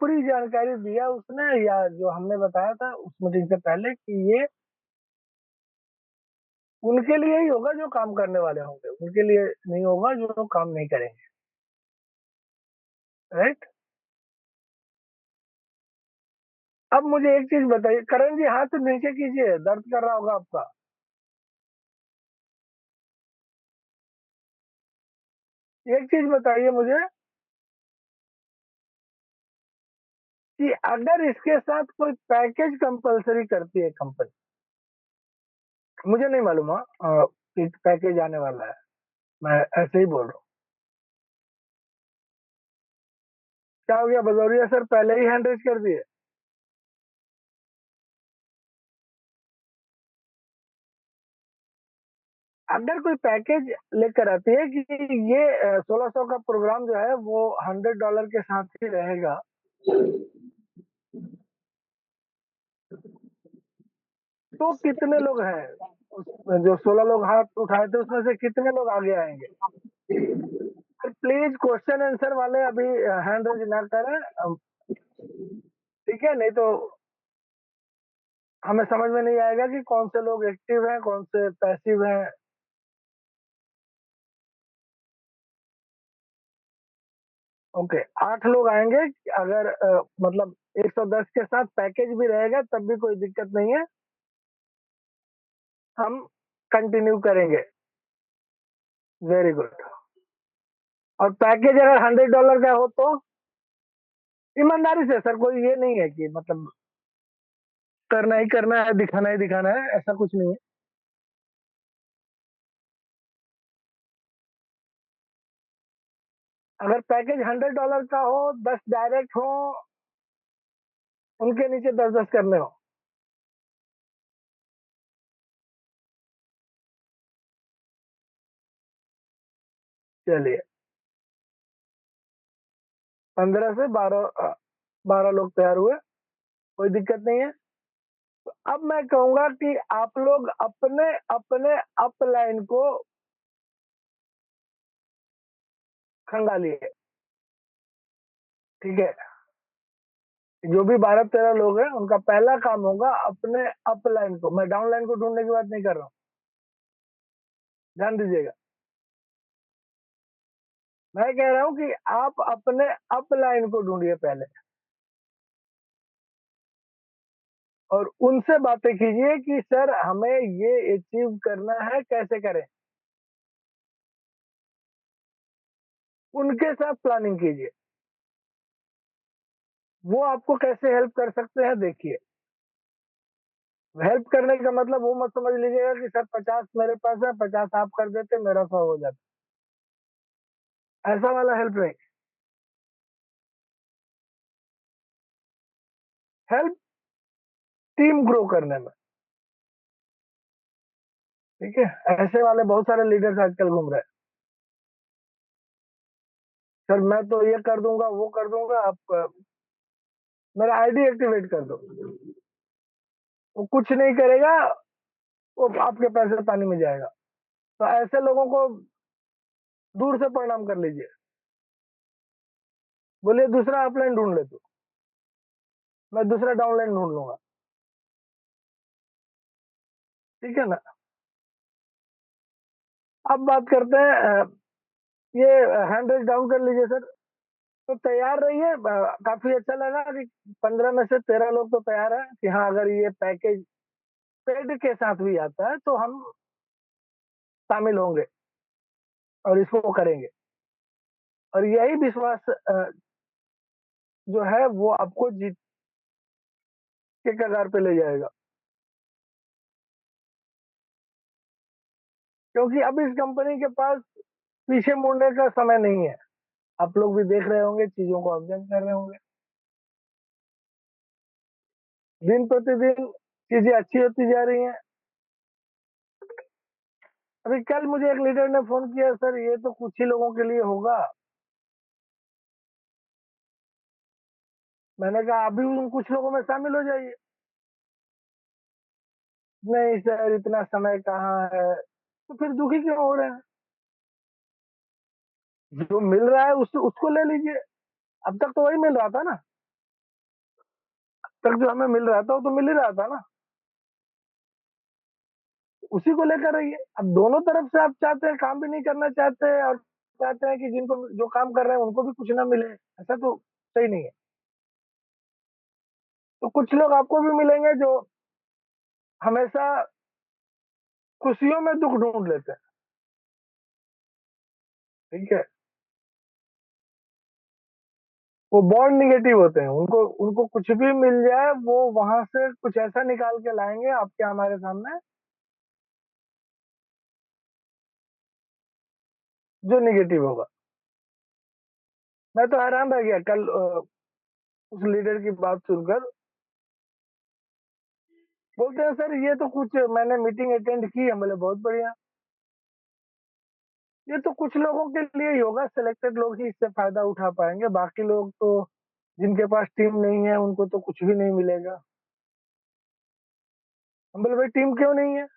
पूरी जानकारी दिया उसने, या जो हमने बताया था उस मीटिंग से पहले कि ये उनके लिए ही होगा जो काम करने वाले होंगे, उनके लिए नहीं होगा जो काम नहीं करेंगे। राइट। अब मुझे एक चीज बताइए करण जी, हाथ नीचे कीजिए, दर्द कर रहा होगा आपका। एक चीज बताइए मुझे कि अगर इसके साथ कोई पैकेज कंपलसरी करती है कंपनी, मुझे नहीं मालूम कि पैकेज आने वाला है, मैं ऐसे ही बोल रहा हूँ। क्या हो गया, भदौरिया सर पहले ही हैंड रेज कर दिए? अगर कोई पैकेज लेकर आती है कि ये 1600 का प्रोग्राम जो है वो $100 के साथ ही रहेगा, तो कितने लोग हैं जो 16 लोग हाथ उठाए थे उसमें से कितने लोग आगे आएंगे? प्लीज क्वेश्चन आंसर वाले अभी हैंड रेज ना करें, ठीक है? नहीं तो हमें समझ में नहीं आएगा कि कौन से लोग एक्टिव हैं कौन से पैसिव हैं। ओके, 8 लोग आएंगे। अगर मतलब 110 के साथ पैकेज भी रहेगा तब भी कोई दिक्कत नहीं है, हम कंटिन्यू करेंगे। Very good. और पैकेज अगर $100 का हो तो ईमानदारी से सर, कोई ये नहीं है कि मतलब करना ही करना है, दिखाना ही दिखाना है, ऐसा कुछ नहीं है। अगर पैकेज $100 का हो, 10 डायरेक्ट हो, उनके नीचे 10-10 करने हो। चलिए, 15 से 12 लोग तैयार हुए, कोई दिक्कत नहीं है। अब मैं कहूंगा कि आप लोग अपने अपने अपलाइन को खंगालिए, ठीक है? जो भी 12-13 लोग हैं उनका पहला काम होगा अपने अपलाइन को, मैं डाउनलाइन को ढूंढने की बात नहीं कर रहा हूँ, ध्यान दीजिएगा। मैं कह रहा हूँ कि आप अपने अपलाइन को ढूंढिए पहले, और उनसे बातें कीजिए कि सर हमें ये अचीव करना है, कैसे करें। उनके साथ प्लानिंग कीजिए, वो आपको कैसे हेल्प कर सकते हैं देखिए। हेल्प करने का मतलब वो मत समझ लीजिएगा कि सर 50 मेरे पास है, 50 आप कर देते मेरा 100 हो जाता, ऐसा वाला हेल्प नहीं। हेल्प टीम ग्रो करने में, ठीक है? ऐसे वाले बहुत सारे लीडर्स आजकल घूम रहे हैं, सर मैं तो ये कर दूंगा वो कर दूंगा, आप मेरा आईडी एक्टिवेट कर दो। वो कुछ नहीं करेगा, वो आपके पैसे पानी में जाएगा। तो ऐसे लोगों को दूर से प्रणाम कर लीजिए, बोलिए दूसरा अपलाइन ढूंढ ले तू, मैं दूसरा डाउनलाइन ढूंढ लूंगा, ठीक है ना? अब बात करते हैं ये हैंड रेज डाउन कर लीजिए सर। तो तैयार रहिए, काफी अच्छा लगा कि 15 में से 13 लोग तो तैयार है कि हाँ अगर ये पैकेज पेड के साथ भी आता है तो हम शामिल होंगे और इसको करेंगे। और यही विश्वास जो है वो आपको जीत के कगार पे ले जाएगा, क्योंकि अब इस कंपनी के पास पीछे मुड़ने का समय नहीं है। आप लोग भी देख रहे होंगे, चीजों को ऑब्जर्व कर रहे होंगे, दिन प्रतिदिन चीजें अच्छी होती जा रही हैं। अभी कल मुझे एक लीडर ने फोन किया, सर ये तो कुछ ही लोगों के लिए होगा। मैंने कहा अभी उन कुछ लोगों में शामिल हो जाइए। नहीं सर इतना समय कहाँ है, तो फिर दुखी क्यों हो रहे हैं? जो मिल रहा है उसको ले लीजिए, अब तक तो वही मिल रहा था ना। तक जो हमें मिल रहा था वो तो मिल ही रहा था ना, उसी को लेकर रहिए। अब दोनों तरफ से आप चाहते हैं, काम भी नहीं करना चाहते और चाहते हैं कि जिनको जो काम कर रहे हैं उनको भी कुछ ना मिले, ऐसा तो सही नहीं है। तो कुछ लोग आपको भी मिलेंगे जो हमेशा खुशियों में दुख ढूंढ लेते हैं, ठीक है। वो बॉन्ड निगेटिव होते हैं, उनको उनको कुछ भी मिल जाए वो वहां से कुछ ऐसा निकाल के लाएंगे आपके हमारे सामने जो निगेटिव होगा। मैं तो हैरान रह गया कल उस लीडर की बात सुनकर। बोलते हैं सर ये तो कुछ मैंने मीटिंग अटेंड की है, बोले बहुत बढ़िया। ये तो कुछ लोगों के लिए ही होगा, सिलेक्टेड लोग ही इससे फायदा उठा पाएंगे, बाकी लोग तो जिनके पास टीम नहीं है उनको तो कुछ भी नहीं मिलेगा। हम बोले भाई टीम क्यों नहीं है?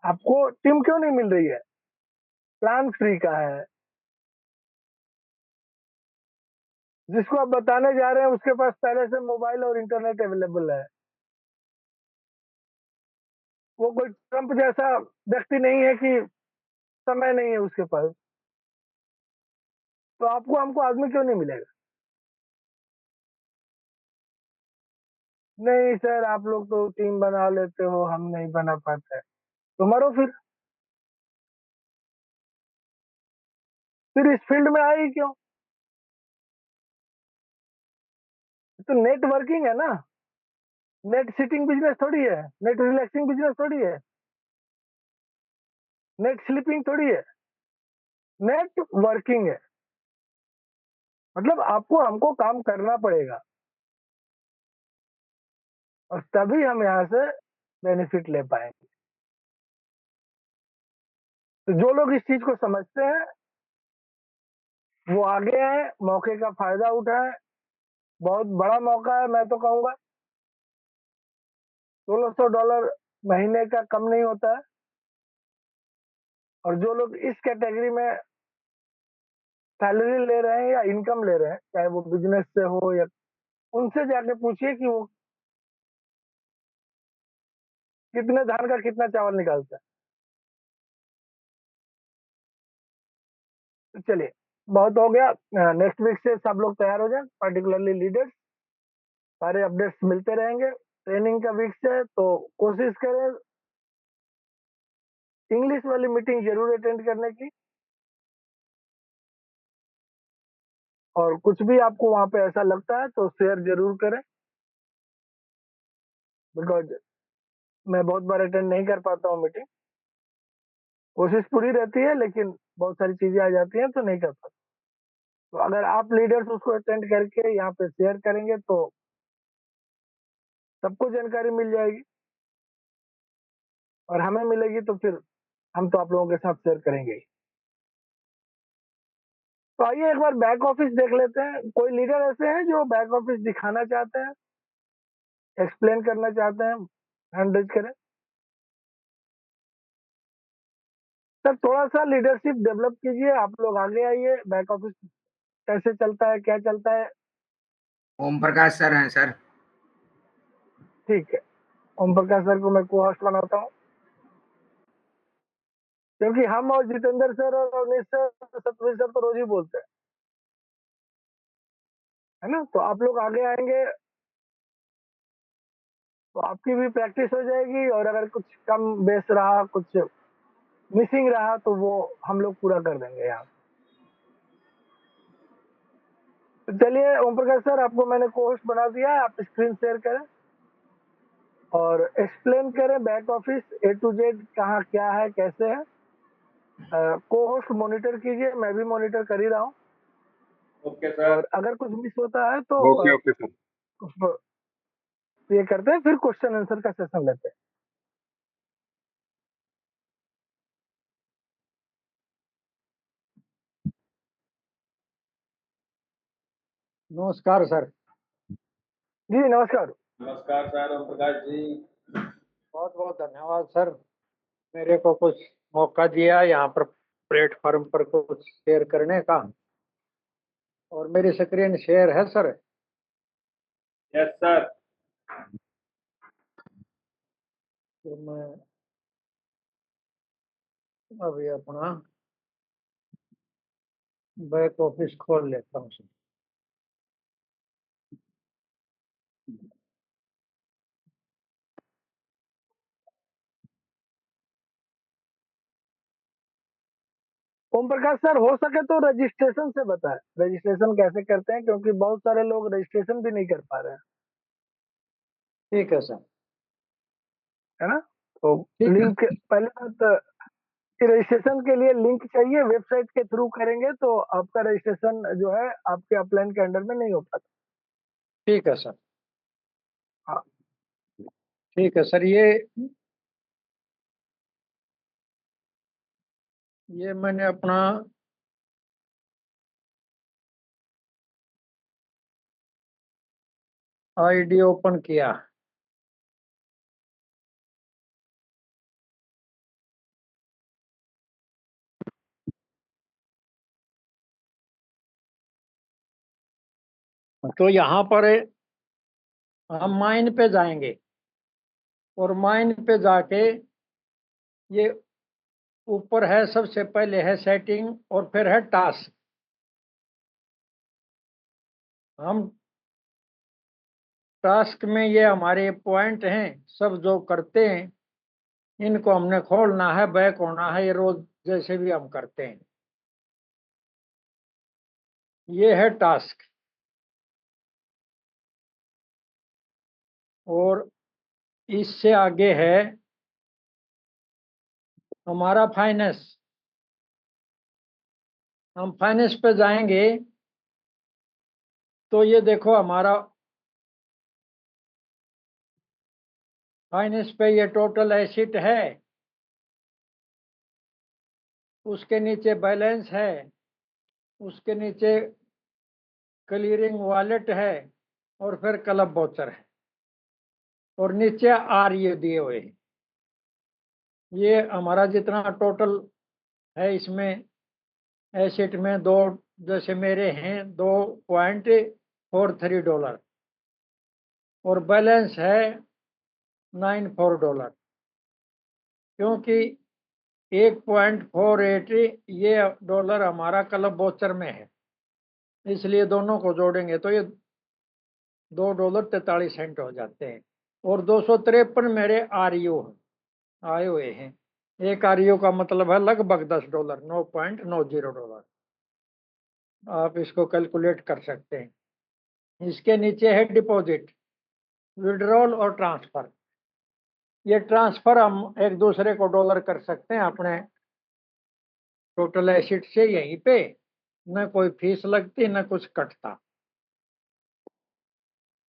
आपको टीम क्यों नहीं मिल रही है? प्लान फ्री का है, जिसको आप बताने जा रहे हैं उसके पास पहले से मोबाइल और इंटरनेट अवेलेबल है। वो कोई ट्रम्प जैसा व्यक्ति नहीं है कि समय नहीं है उसके पास। तो आपको हमको आदमी क्यों नहीं मिलेगा? नहीं सर आप लोग तो टीम बना लेते हो, हम नहीं बना पाते। तो मरो फिर इस फील्ड में आई क्यों? तो नेटवर्किंग है ना, नेट सिटिंग बिजनेस थोड़ी है, नेट रिलैक्सिंग बिजनेस थोड़ी है, नेट स्लीपिंग थोड़ी है, नेट वर्किंग है। मतलब आपको हमको काम करना पड़ेगा और तभी हम यहाँ से बेनिफिट ले पाएंगे। तो जो लोग इस चीज को समझते हैं वो आगे आए, मौके का फायदा उठाएं। बहुत बड़ा मौका है, मैं तो कहूंगा $1600 महीने का कम नहीं होता है। और जो लोग इस कैटेगरी में सैलरी ले रहे हैं या इनकम ले रहे हैं, चाहे वो बिजनेस से हो या, उनसे जाके पूछिए कि वो कितने धान का कितना चावल निकालता है। तो चलिए बहुत हो गया, नेक्स्ट वीक से सब लोग तैयार हो जाए, पर्टिकुलरली लीडर्स। सारे अपडेट्स मिलते रहेंगे। ट्रेनिंग का वीक से तो कोशिश करें इंग्लिश वाली मीटिंग जरूर अटेंड करने की। और कुछ भी आपको वहां पे ऐसा लगता है तो शेयर जरूर करें, बिकॉज मैं बहुत बार अटेंड नहीं कर पाता हूँ मीटिंग। कोशिश पूरी रहती है लेकिन बहुत सारी चीजें आ जाती हैं तो नहीं कर पाता। तो अगर आप लीडर्स उसको अटेंड करके यहाँ पे शेयर करेंगे तो सबको जानकारी मिल जाएगी और हमें मिलेगी, तो फिर हम तो आप लोगों के साथ शेयर करेंगे ही। तो आइए एक बार बैक ऑफिस देख लेते हैं। कोई लीडर ऐसे हैं जो बैक ऑफिस दिखाना चाहते हैं, एक्सप्लेन करना चाहते हैं? हैंड रेज करें सर। थोड़ा सा लीडरशिप डेवलप कीजिए, आप लोग आगे आइए। बैक ऑफिस कैसे चलता है, क्या चलता है? ओम प्रकाश सर हैं सर। ठीक है, ओम प्रकाश सर को मैं को होस्ट बनाता हूँ, क्योंकि हम और जितेंद्र सर और अवनीश सर, सतवीर सर तो रोज ही बोलते हैं, है ना। तो आप लोग आगे आएंगे तो आपकी भी प्रैक्टिस हो जाएगी, और अगर कुछ कम बेस रहा, कुछ मिसिंग रहा, तो वो हम लोग पूरा कर देंगे यहाँ। तो चलिए ओम प्रकाश सर, आपको मैंने को होस्ट बना दिया है, आप स्क्रीन शेयर करें और एक्सप्लेन करें back office A to Z कहाँ क्या है कैसे है। को होस्ट मॉनिटर कीजिए, मैं भी मॉनिटर कर ही रहा हूँ। Okay sir. और अगर कुछ मिस होता है तो ओके ओके सर। ये करते हैं, फिर क्वेश्चन आंसर का सेशन लेते हैं। नमस्कार सर। जी नमस्कार। नमस्कार सर ओम प्रकाश जी। बहुत बहुत धन्यवाद सर, मेरे को कुछ मौका दिया यहाँ पर प्लेटफॉर्म पर कुछ शेयर करने का। और मेरी स्क्रीन शेयर है सर। Yes sir. तो मैं अभी अपना बैक ऑफिस खोल लेता हूँ सर। ओम प्रकाश सर, हो सके तो रजिस्ट्रेशन से बताएं, रजिस्ट्रेशन कैसे करते हैं, क्योंकि बहुत सारे लोग रजिस्ट्रेशन भी नहीं कर पा रहे हैं, ठीक है सर। है ना। तो ठीक है। लिंक, पहले बात कि रजिस्ट्रेशन के लिए लिंक चाहिए, वेबसाइट के थ्रू करेंगे तो आपका रजिस्ट्रेशन जो है आपके अपलाइन के अंडर में नहीं हो पाता। ठीक है सर। हाँ, ठीक है सर। ये मैंने अपना आईडी ओपन किया। तो यहाँ पर हम माइन पे जाएंगे और माइन पे जाके ये ऊपर है, सबसे पहले है सेटिंग और फिर है टास्क। हम टास्क में ये हमारे पॉइंट हैं, सब जो करते हैं इनको हमने खोलना है, बैक होना है, ये रोज जैसे भी हम करते हैं। ये है टास्क। और इससे आगे है हमारा फाइनेंस। हम फाइनेंस पे जाएंगे तो ये देखो हमारा फाइनेंस पे ये टोटल एसेट है, उसके नीचे बैलेंस है, उसके नीचे क्लियरिंग वॉलेट है और फिर क्लब वाउचर है और नीचे आर ये दिए हुए हैं। ये हमारा जितना टोटल है इसमें एसेट में दो, जैसे मेरे हैं $2.43 और बैलेंस है $94, क्योंकि 1.48 ये डॉलर हमारा क्लब वाउचर में है, इसलिए दोनों को जोड़ेंगे तो ये $2.43 हो जाते हैं। और 253 मेरे आरयू आए हुए हैं। एक आरयू का मतलब है लगभग $10, $9.90। आप इसको कैलकुलेट कर सकते हैं। इसके नीचे है डिपॉजिट, विड्रॉल और ट्रांसफर। ये ट्रांसफर हम एक दूसरे को डॉलर कर सकते हैं अपने टोटल एसेट से यहीं पे, न कोई फीस लगती न कुछ कटता।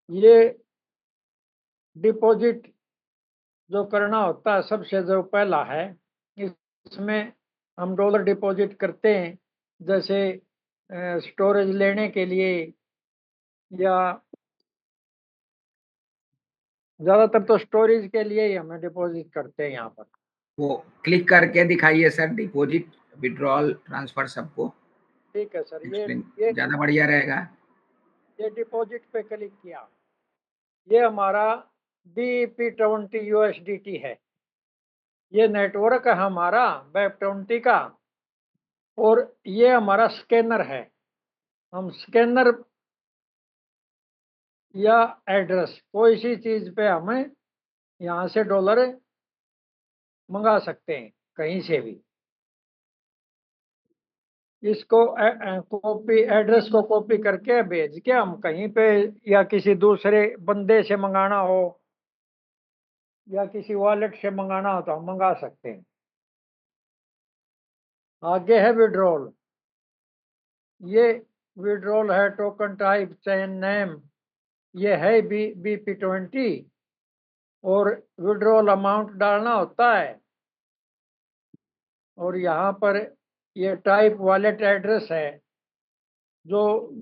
ये डिपॉजिट जो करना होता है सबसे जो पहला है, इसमें हम डॉलर डिपॉजिट करते हैं, जैसे स्टोरेज लेने के लिए, या ज़्यादातर तो स्टोरेज के लिए ही हमें डिपॉजिट करते हैं यहाँ पर। वो क्लिक करके दिखाइए सर, डिपॉजिट, विड्रॉल, ट्रांसफर सबको ठीक है सर। एक्सप्लेन, ये ज्यादा बढ़िया रहेगा। ये डिपॉजिट पे क्लिक किया। ये हमारा BEP20 USDT है। ये नेटवर्क है हमारा BEP20 का। और ये हमारा स्कैनर है। हम स्कैनर या एड्रेस कोई सी चीज पे हमें यहाँ से डॉलर मंगा सकते हैं कहीं से भी। इसको कॉपी, एड्रेस को कॉपी करके भेज के हम कहीं पे या किसी दूसरे बंदे से मंगाना हो या किसी वॉलेट से मंगाना हो तो हम मंगा सकते हैं। आगे है विड्रॉल। ये विड्रॉल है, टोकन टाइप, चेन नेम, ये है BP20। और विड्रॉल अमाउंट डालना होता है। और यहाँ पर ये टाइप वॉलेट एड्रेस है, जो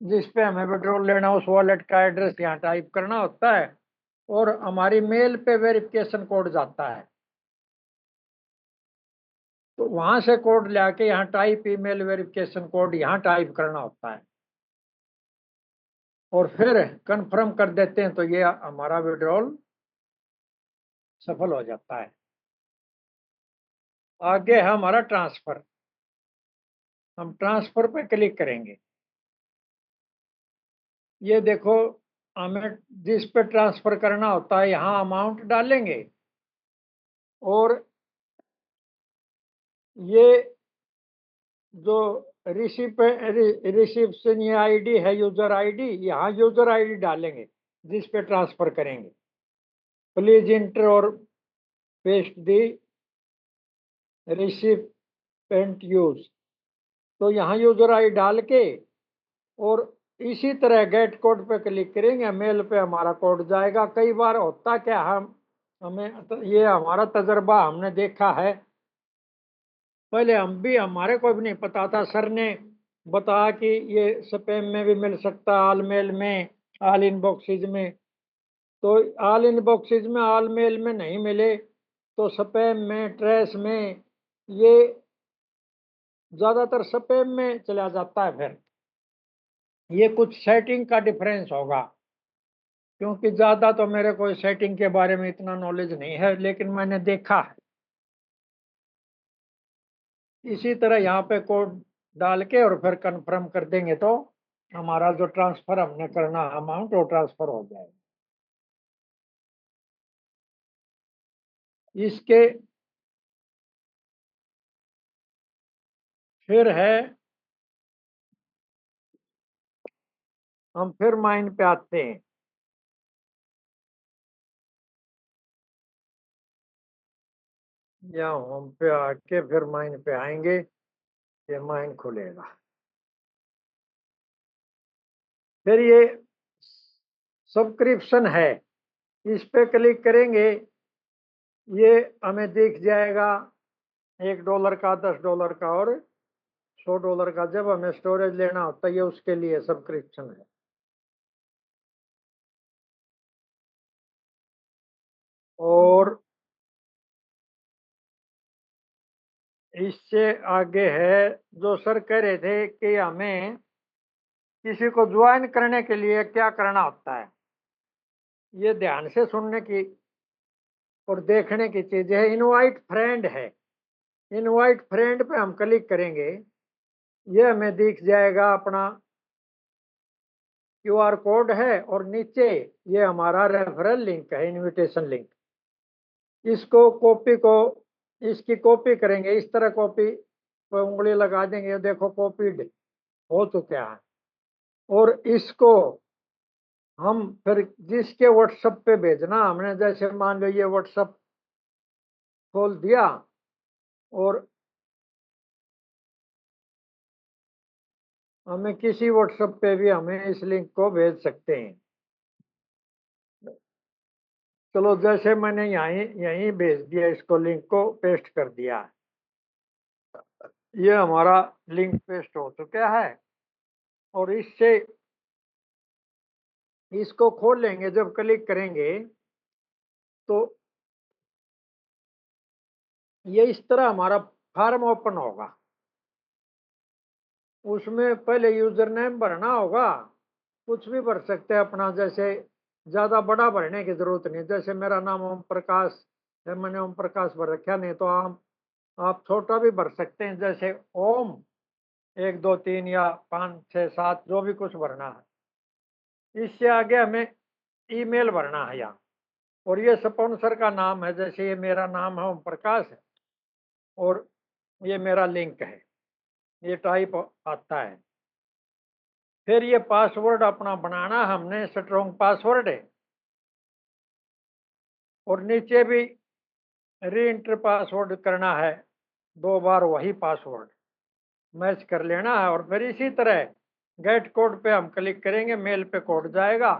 जिस पे हमें विड्रॉल लेना उस वॉलेट का एड्रेस यहाँ टाइप करना होता है। और हमारी मेल पे वेरिफिकेशन कोड जाता है, तो वहां से कोड लेके यहाँ टाइप ईमेल वेरिफिकेशन कोड यहाँ टाइप करना होता है। और फिर कंफर्म कर देते हैं तो ये हमारा विड्रॉल सफल हो जाता है। आगे है हमारा ट्रांसफर। हम ट्रांसफर पे क्लिक करेंगे। ये देखो, हमें जिस पे ट्रांसफर करना होता है यहाँ अमाउंट डालेंगे और ये जो रिसिप्शन ये आईडी है, यूजर आईडी, यहाँ यूजर आईडी डालेंगे जिस पे ट्रांसफर करेंगे। प्लीज इंटर और पेस्ट दी रिसिपेंट यूज। तो यहाँ यूजर आईडी डाल के और इसी तरह गेट कोड पे क्लिक करेंगे, मेल पे हमारा कोड जाएगा। कई बार होता क्या, हमें ये हमारा तजर्बा हमने देखा है, पहले हमारे को भी नहीं पता था, सर ने बताया कि ये स्पैम में भी मिल सकता है, ऑल मेल में, ऑल इनबॉक्सेज में। तो ऑल इनबॉक्सेज में, ऑल मेल में नहीं मिले तो स्पैम में, ट्रैश में, ये ज़्यादातर स्पैम में चला जाता है। फिर ये कुछ सेटिंग का डिफरेंस होगा, क्योंकि ज़्यादा तो मेरे को सेटिंग के बारे में इतना नॉलेज नहीं है, लेकिन मैंने देखा है। इसी तरह यहाँ पे कोड डाल के और फिर कंफर्म कर देंगे तो हमारा जो ट्रांसफर हमने करना अमाउंट वो ट्रांसफर हो जाएगा। इसके फिर है, हम फिर माइन पे आते हैं। या होम पे आके फिर माइन पे आएंगे, ये माइन खुलेगा। फिर ये सब्सक्रिप्शन है, इस पे क्लिक करेंगे, ये हमें दिख जाएगा $1 का, $10 का और $100 का। जब हमें स्टोरेज लेना होता है ये उसके लिए सब्सक्रिप्शन है। और इससे आगे है, जो सर कह रहे थे कि हमें किसी को ज्वाइन करने के लिए क्या करना होता है, ये ध्यान से सुनने की और देखने की चीज है। इनवाइट फ्रेंड है, इनवाइट फ्रेंड पे हम क्लिक करेंगे, ये हमें दिख जाएगा अपना QR कोड है और नीचे ये हमारा रेफरल लिंक है, इनविटेशन लिंक। इसको कॉपी को, इसकी कॉपी करेंगे, इस तरह कॉपी पर उंगली लगा देंगे, देखो कॉपीड हो चुका है। और इसको हम फिर जिसके व्हाट्सएप पे भेजना, हमने जैसे मान लो ये व्हाट्सएप खोल दिया और हमें किसी व्हाट्सएप पे भी हमें इस लिंक को भेज सकते हैं। चलो जैसे मैंने यहीं भेज दिया, इसको लिंक को पेस्ट कर दिया, ये हमारा लिंक पेस्ट हो चुका है। और इससे इसको खोल लेंगे, जब क्लिक करेंगे तो ये इस तरह हमारा फॉर्म ओपन होगा। उसमें पहले यूजर नेम भरना होगा, कुछ भी भर सकते हैं अपना, जैसे ज़्यादा बड़ा भरने की जरूरत नहीं। जैसे मेरा नाम ओम प्रकाश है, मैंने ओम प्रकाश भर रखा, नहीं तो आप छोटा भी भर सकते हैं, जैसे ओम 1 2 3 या 5 6 7 जो भी कुछ भरना है। इससे आगे हमें ईमेल भरना है यहाँ, और ये स्पॉन्सर का नाम है, जैसे ये मेरा नाम है ओम प्रकाश है और ये मेरा लिंक है, ये टाइप आता है। फिर ये पासवर्ड अपना बनाना, हमने स्ट्रॉन्ग पासवर्ड है, और नीचे भी री इंटर पासवर्ड करना है, 2 बार वही पासवर्ड मैच कर लेना है। और फिर इसी तरह गेट कोड पे हम क्लिक करेंगे, मेल पे कोड जाएगा।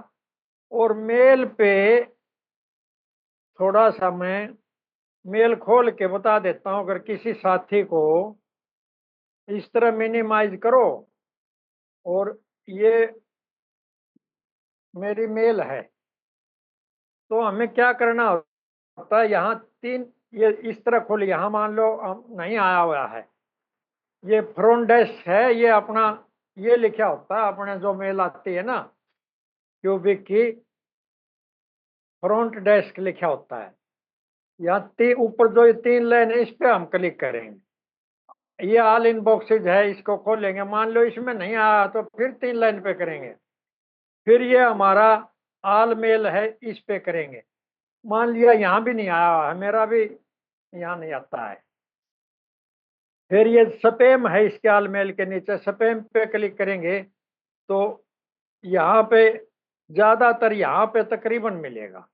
और मेल पे थोड़ा सा मैं मेल खोल के बता देता हूँ, अगर किसी साथी को इस तरह मिनिमाइज करो, और ये मेरी मेल है, तो हमें क्या करना होता है, यहाँ 3 ये इस तरह खोल, यहाँ मान लो नहीं आया हुआ है, ये फ्रंट डेस्क है, ये अपना ये लिखा होता है अपने जो मेल आती है ना, क्यूबिक की फ्रंट डेस्क लिखा होता है। यहाँ ऊपर जो ये 3 लाइन है इस पे हम क्लिक करेंगे। ये ऑल इन बॉक्सेज है, इसको खोलेंगे। मान लो इसमें नहीं आया तो फिर 3 लाइन पे करेंगे। फिर ये हमारा ऑल मेल है, इस पे करेंगे। मान लिया यहाँ भी नहीं आया है, मेरा भी यहाँ नहीं आता है। फिर ये स्पैम है, इसके ऑल मेल के नीचे स्पैम पे क्लिक करेंगे तो यहाँ पे ज्यादातर यहाँ पे तकरीबन मिलेगा।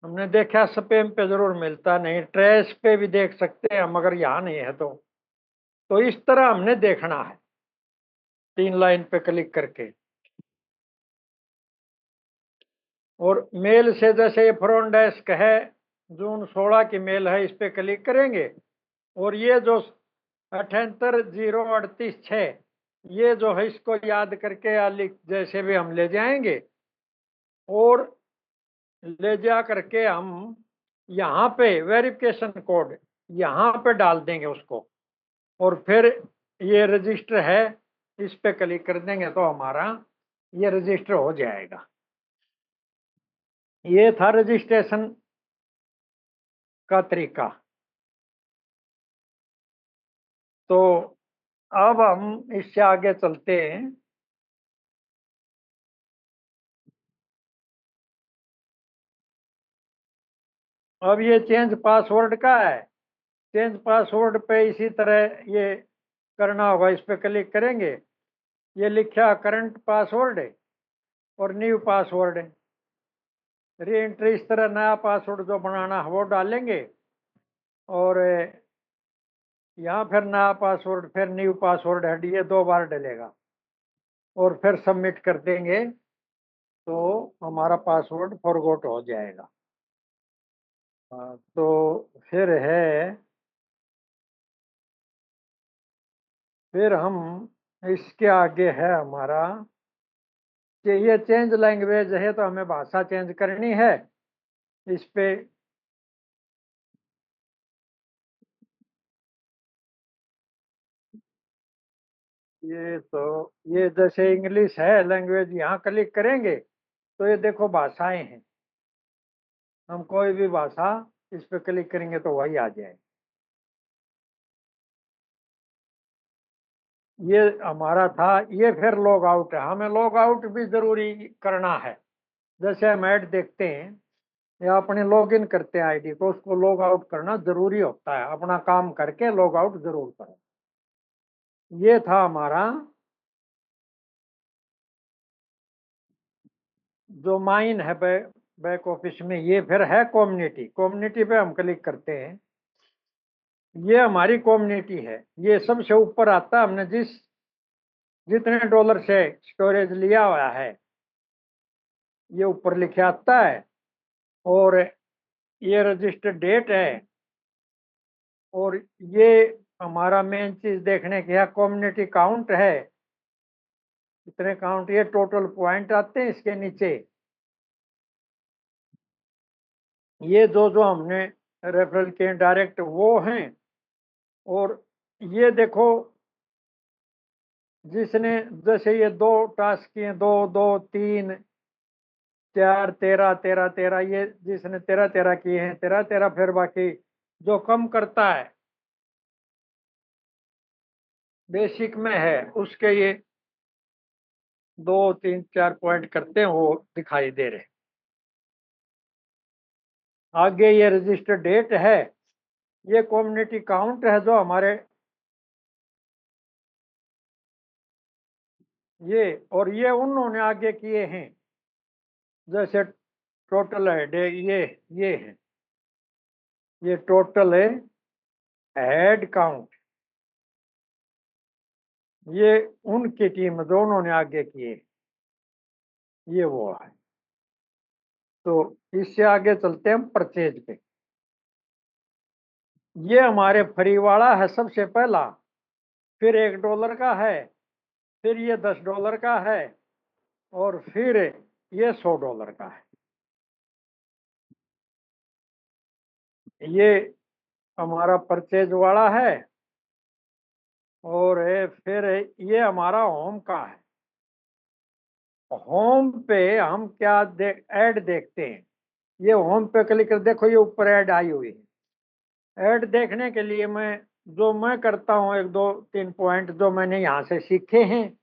हमने देखा स्पैम पे जरूर मिलता, नहीं ट्रैश पे भी देख सकते हैं हम, अगर यहाँ नहीं है तो इस तरह हमने देखना है 3 लाइन पे क्लिक करके। और मेल से जैसे ये फ्रंट डेस्क है, जून 16 की मेल है, इस पे क्लिक करेंगे और ये जो 780836 ये जो है इसको याद करके या लिख जैसे भी हम ले जाएंगे और ले जा करके हम यहाँ पे वेरिफिकेशन कोड यहाँ पे डाल देंगे उसको। और फिर ये रजिस्टर है, इस पे क्लिक कर देंगे तो हमारा ये रजिस्टर हो जाएगा। ये था रजिस्ट्रेशन का तरीका। तो अब हम इससे आगे चलते हैं। अब ये चेंज पासवर्ड का है। चेंज पासवर्ड पे इसी तरह ये करना होगा, इस पे क्लिक करेंगे। ये लिखा करंट पासवर्ड है और न्यू पासवर्ड है। री एंट्री इस तरह नया पासवर्ड जो बनाना है वो डालेंगे और यहाँ फिर नया पासवर्ड फिर न्यू पासवर्ड है, ये 2 बार डलेगा और फिर सबमिट कर देंगे तो हमारा पासवर्ड फॉरगॉट हो जाएगा। तो फिर हम इसके आगे है हमारा कि ये चेंज लैंग्वेज है, तो हमें भाषा चेंज करनी है। इस पे ये जैसे इंग्लिश है लैंग्वेज, यहाँ क्लिक करेंगे तो ये देखो भाषाएं हैं। हम कोई भी भाषा इस पे क्लिक करेंगे तो वही आ जाए। ये हमारा था। ये फिर लॉग आउट है, हमें लॉग आउट भी जरूरी करना है। जैसे हम ऐड देखते हैं या अपने लॉग इन करते हैं आईडी को, उसको लॉग आउट करना जरूरी होता है। अपना काम करके लॉग आउट जरूर करें। ये था हमारा जो माइन है बैक ऑफिस में। ये फिर है कम्युनिटी। कम्युनिटी पे हम क्लिक करते हैं। ये हमारी कम्युनिटी है। ये सबसे ऊपर आता है। हमने जितने डॉलर से स्टोरेज लिया हुआ है ये ऊपर लिखे आता है। और ये रजिस्टर्ड डेट है। और ये हमारा मेन चीज देखने की है, कम्युनिटी काउंट है, इतने काउंट। ये टोटल पॉइंट आते हैं इसके नीचे। ये जो जो हमने रेफरल किए डायरेक्ट वो हैं। और ये देखो जिसने जैसे ये 2 टास्क किए, 2 2 3 4 13 13 13, ये जिसने 13 13 किए हैं 13 13। फिर बाकी जो कम करता है बेसिक में है उसके ये 2 3 4 पॉइंट करते हैं वो दिखाई दे रहे। आगे ये रजिस्टर डेट है। ये कम्युनिटी काउंट है जो हमारे ये। और ये उन्होंने आगे किए हैं जैसे टोटल है ये है। ये टोटल है हेड काउंट। ये उनकी टीम जो उन्होंने आगे किए, ये वो है। तो इससे आगे चलते हैं हम परचेज पे। ये हमारे फ्री वाला है सबसे पहला। फिर $1 का है, फिर ये $10 का है और फिर ये $100 का है। ये हमारा परचेज वाला है। और फिर ये हमारा होम का है। होम पे हम क्या ऐड देखते हैं। ये होम पे क्लिक कर, देखो ये ऊपर ऐड आई हुई है। ऐड देखने के लिए मैं करता हूँ, एक दो तीन पॉइंट जो मैंने यहाँ से सीखे हैं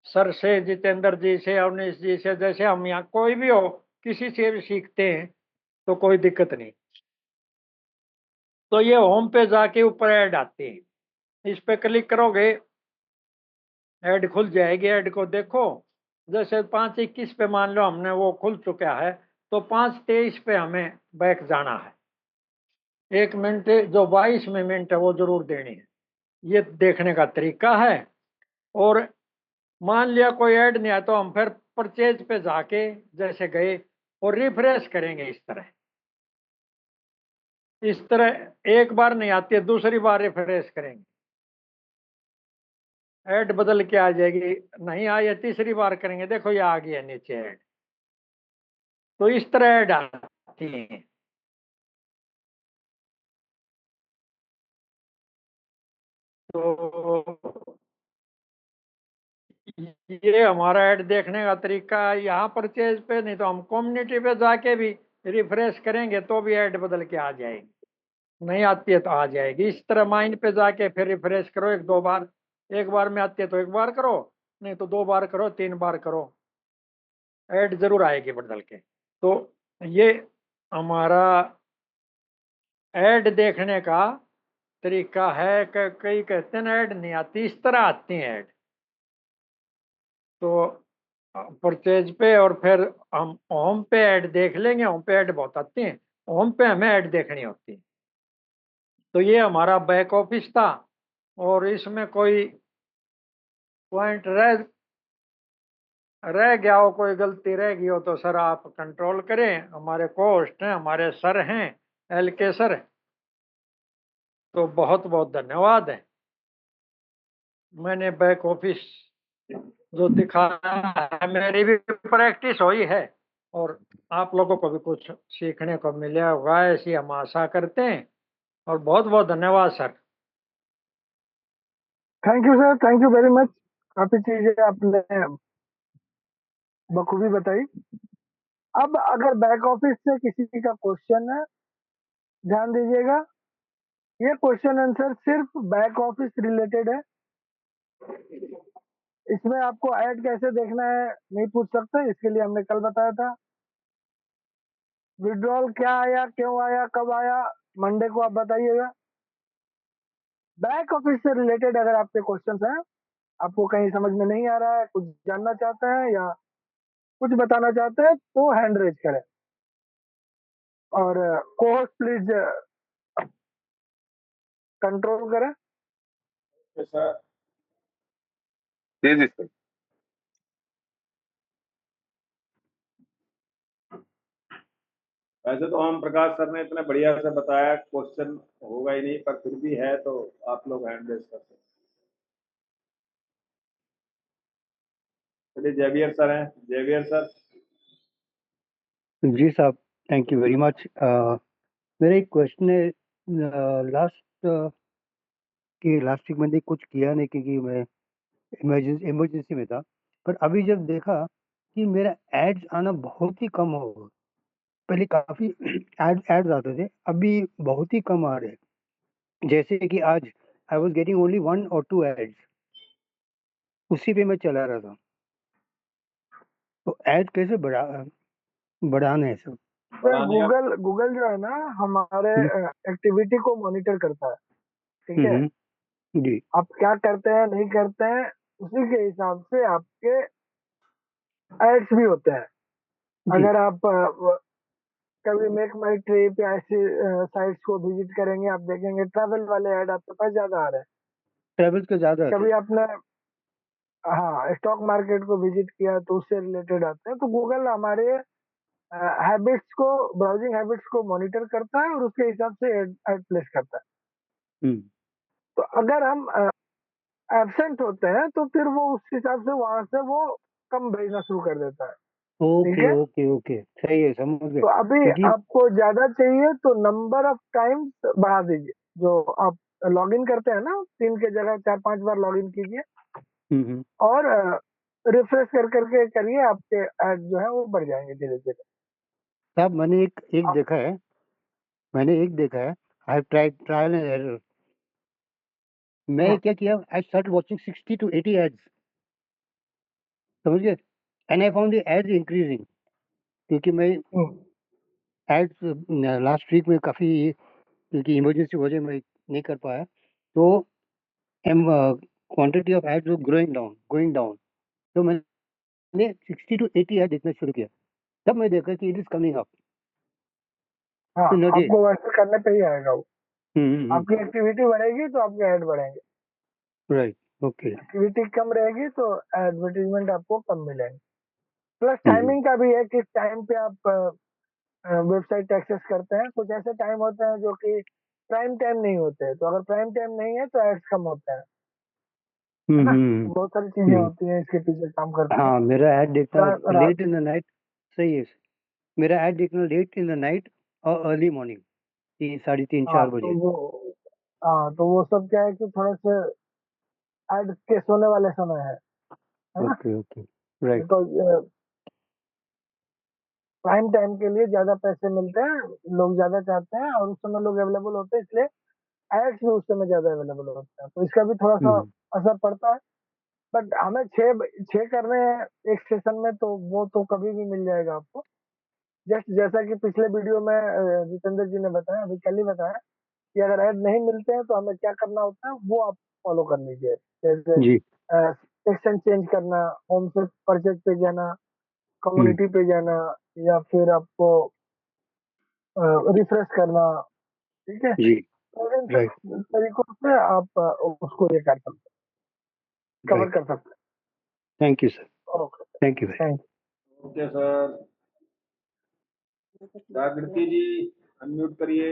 सर से, जितेंद्र जी से, अवनीश जी से। जैसे हम यहाँ कोई भी हो, किसी से भी सीखते हैं तो कोई दिक्कत नहीं। तो ये होम पे जाके ऊपर ऐड आती है, इस पे क्लिक करोगे ऐड खुल जाएगी। ऐड को देखो, जैसे 5:21 पे मान लो हमने वो खुल चुका है, तो 5:23 पे हमें बैक जाना है। 1 मिनट जो 22 में मिनट है वो जरूर देनी है। ये देखने का तरीका है। और मान लिया कोई ऐड नहीं आया तो हम फिर परचेज पे जाके जैसे गए और रिफ्रेश करेंगे। इस तरह एक बार नहीं आती है, दूसरी बार रिफ्रेश करेंगे, ऐड बदल के आ जाएगी। नहीं आई है, तीसरी बार करेंगे, देखो ये आ गई है नीचे ऐड। तो इस तरह ऐड आती है। तो ये हमारा ऐड देखने का तरीका है। यहाँ परचेज पे नहीं तो हम कम्युनिटी पे जाके भी रिफ्रेश करेंगे तो भी ऐड बदल के आ जाएगी। नहीं आती है तो आ जाएगी। इस तरह माइन पे जाके फिर रिफ्रेश करो एक दो बार। एक बार में आती है तो एक बार करो, नहीं तो 2 बार करो, 3 बार करो, ऐड जरूर आएगी बदल के। तो ये हमारा ऐड देखने का तरीका है। कई कहते हैं ऐड नहीं आती, इस तरह आती है ऐड। तो परचेज पे और फिर हम होम पे ऐड देख लेंगे। होम पे ऐड बहुत आती हैं, होम पे हमें ऐड देखनी होती है। तो ये हमारा बैक ऑफिस था। और इसमें कोई पॉइंट रह गया हो, कोई गलती रह गई हो तो सर आप कंट्रोल करें। हमारे होस्ट हैं, हमारे सर हैं, LK सर। तो बहुत बहुत धन्यवाद है। मैंने बैक ऑफिस जो दिखाया है, मेरी भी प्रैक्टिस हुई है और आप लोगों को भी कुछ सीखने को मिला होगा, ऐसी हम आशा करते हैं। और बहुत बहुत धन्यवाद sir. Thank you sir, thank you very much. काफी चीजें आपने बखूबी बताई। अब अगर बैक ऑफिस से किसी का क्वेश्चन है, ध्यान दीजिएगा, ये क्वेश्चन आंसर सिर्फ बैक ऑफिस रिलेटेड है। इसमें आपको ऐड कैसे देखना है नहीं पूछ सकते, इसके लिए हमने कल बताया था। विड्रॉल क्या आया, क्यों आया, कब आया, मंडे को आप बताइएगा। बैक ऑफिस से रिलेटेड अगर आपके क्वेश्चंस हैं, आपको कहीं समझ में नहीं आ रहा है, कुछ जानना चाहते हैं या कुछ बताना चाहते हैं, तो हैंड रेज करें। और कोहोस्ट प्लीज कंट्रोल करें। सर जी जी सर। वैसे तो हम प्रकाश सर ने इतने बढ़िया से बताया, क्वेश्चन होगा ही नहीं, पर फिर भी है तो आप लोग हैंड रेज कर सकते हैं। चलिए जेवियर सर हैं, जेवियर सर। जी साहब, थैंक यू वेरी मच। मेरा एक क्वेश्चन है। लास्ट वीक मैंने कुछ किया नहीं क्योंकि मैं इमरजेंसी में था। पर अभी जब देखा कि मेरा एड्स आना बहुत ही कम हो गया। पहले काफी एड्स आते थे, अभी बहुत ही कम आ रहे हैं। जैसे कि आज I was getting only 1 or 2 ads, उसी पे मैं चला रहा था। तो एड कैसे बढ़ाना है सब? सर गूगल जो है ना, हमारे एक्टिविटी को मॉनिटर करता है, ठीक है। जी आप क्या करते हैं नहीं करते हैं, उसी के हिसाब से आपके एड्स भी होते हैं। जी अगर आप कभी मेक माई ट्रिप या ऐसी साइट्स को विजिट करेंगे, आप देखेंगे ट्रैवल वाले ऐड आपके पास ज्यादा आ रहे हैं। ट्रेवल्स के ज्यादा आते कभी हैं। आपने हाँ स्टॉक मार्केट को विजिट किया तो उससे रिलेटेड आते हैं। तो गूगल हमारे हैबिट्स को, ब्राउजिंग हैबिट्स को मॉनिटर करता है और उसके हिसाब से ऐड प्लेस करता है। हम्म, तो अगर हम एब्सेंट होते हैं तो फिर वो उस हिसाब से वहां से वो कम भेजना शुरू कर देता है, ठीक ओके है। ओके ओके, सही है, समझ गए। तो अभी क्योंकि आपको ज्यादा चाहिए तो नंबर ऑफ टाइम्स बढ़ा दीजिए। जो आप लॉगिन करते हैं ना, 3 के जगह 4-5 बार लॉगिन कीजिए। हम्म, और रिफ्रेश कर करके करिए, आपके ऐड जो है वो बढ़ जाएंगे धीरे धीरे। साहब मैंने एक आप देखा है, आई ट्रायल एंड एरर। मैं क्या किया, I start watching 60 to 80 ads, समझ गए, and I found the ads increasing, क्योंकि मैं एड्स लास्ट वीक में काफ़ी, क्योंकि इमरजेंसी वजह मैं नहीं कर पाया, तो am quantity of ads going down, तो मैंने 60 to 80 एड देखना शुरू किया, तब मैं देखा कि इट इज कमिंग अप हाँ, इन अ डे। आपको वैसे करने पे ही आएगा वो। आपकी एक्टिविटी बढ़ेगी तो आपके ऐड बढ़ेंगे, राइट, ओके। एक्टिविटी कम रहेगी तो एडवर्टीजमेंट आपको कम मिलेंगे। प्लस टाइमिंग का भी है, किस टाइम पे आप वेबसाइट एक्सेस करते हैं। कुछ ऐसे टाइम होते हैं जो कि प्राइम टाइम नहीं होते हैं, तो अगर प्राइम टाइम नहीं है तो एड्स कम होते हैं, है ना। तो बहुत सारी चीजें होती हैं इसके पीछे काम करती हैं। हाँ, मेरा ऐड देखना तो लेट इन द नाइट, सही है, मेरा ऐड देखना लेट इन द नाइट और अर्ली मॉर्निंग, 3, 3:30, 4 तो बजे। वो सब क्या है कि थोड़े से एड के सोने वाले समय है ना। Okay okay, right. तो प्राइम टाइम के लिए ज्यादा पैसे मिलते हैं, लोग ज्यादा चाहते हैं और उस समय लोग अवेलेबल होते हैं, इसलिए एड्स भी उस समय ज्यादा अवेलेबल होते हैं, तो इसका भी थोड़ा सा असर पड़ता है। बट हमें छः करने हैं एक सेशन में, तो वो तो कभी भी मिल जाएगा आपको। जस्ट जैसा कि पिछले वीडियो में जितेंद्र जी ने बताया, अभी कल ही बताया कि अगर ऐड नहीं मिलते हैं तो हमें क्या करना होता है, वो आप फॉलो कर लीजिए। जैसे जी सेक्शन चेंज करना, होम से परचेज पे जाना, कम्युनिटी पे जाना, या फिर आपको रिफ्रेश करना, ठीक है। जी, तो इन राइट सब तरीकों से आप उसको ये कर सकते हैं, कवर राइट। कर सकते थैंक यू सर, हैं। Okay, thank you very. Thank okay sir. जागृति जी अनम्यूट करिए।